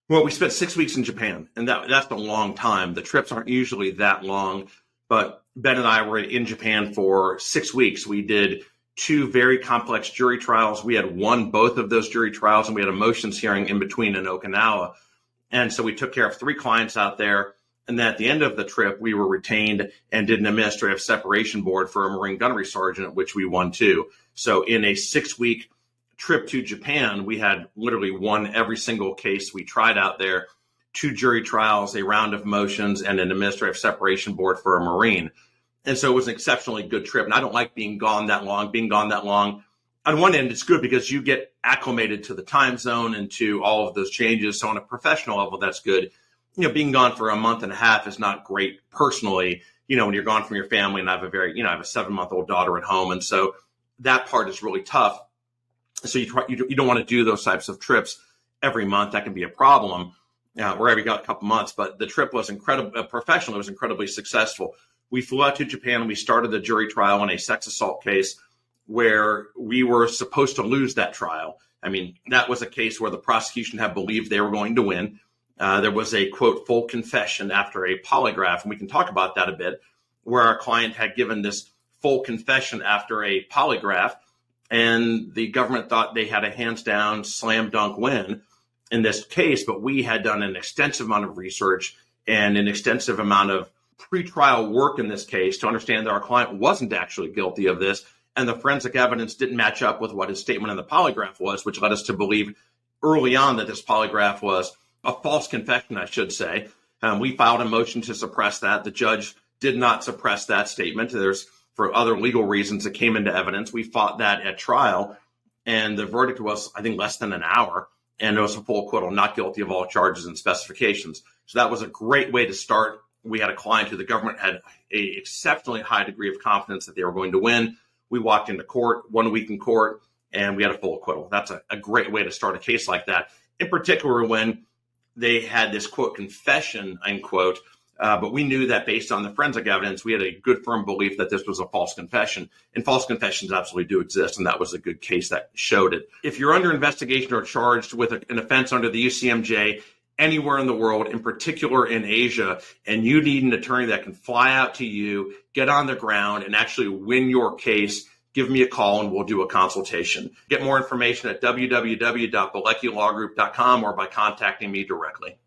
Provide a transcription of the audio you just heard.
Well, we spent 6 weeks in Japan, and that's a long time. The trips aren't usually that long, but Ben and I were in Japan for 6 weeks. We did 2 very complex jury trials. We had won both of those jury trials, and we had a motions hearing in between in Okinawa. And so we took care of 3 clients out there. And then at the end of the trip, we were retained and did an administrative separation board for a Marine gunnery sergeant, which we won too. So in a 6-week trip to Japan, we had literally won every single case we tried out there, 2 jury trials, a round of motions, and an administrative separation board for a Marine. And so it was an exceptionally good trip. And I don't like being gone that long. Being gone that long, on one end, it's good because you get acclimated to the time zone and to all of those changes. So on a professional level, that's good. Being gone for a month and a half is not great personally, when you're gone from your family. And I have a 7-month-old daughter at home. And so that part is really tough. So you don't want to do those types of trips every month. That can be a problem, or every couple months. But the trip was incredible. Professionally, it was incredibly successful. We flew out to Japan. We started the jury trial on a sex assault case where we were supposed to lose that trial. I mean, that was a case where the prosecution had believed they were going to win. There was a, quote, full confession after a polygraph, and we can talk about that a bit, where our client had given this full confession after a polygraph. And the government thought they had a hands down slam dunk win in this case, but we had done an extensive amount of research and an extensive amount of pretrial work in this case to understand that our client wasn't actually guilty of this. And the forensic evidence didn't match up with what his statement in the polygraph was, which led us to believe early on that this polygraph was a false confession, I should say. We filed a motion to suppress that. The judge did not suppress that statement. For other legal reasons, it came into evidence. We fought that at trial, and the verdict was, I think, less than an hour, and it was a full acquittal, not guilty of all charges and specifications. So that was a great way to start. We had a client who the government had an exceptionally high degree of confidence that they were going to win. We walked into court, 1 week in court, and we had a full acquittal. That's a great way to start a case like that, in particular when they had this, quote, confession, unquote. But we knew that based on the forensic evidence, we had a good firm belief that this was a false confession. And false confessions absolutely do exist, and that was a good case that showed it. If you're under investigation or charged with an offense under the UCMJ anywhere in the world, in particular in Asia, and you need an attorney that can fly out to you, get on the ground, and actually win your case, give me a call and we'll do a consultation. Get more information at www.bileckilawgroup.com or by contacting me directly.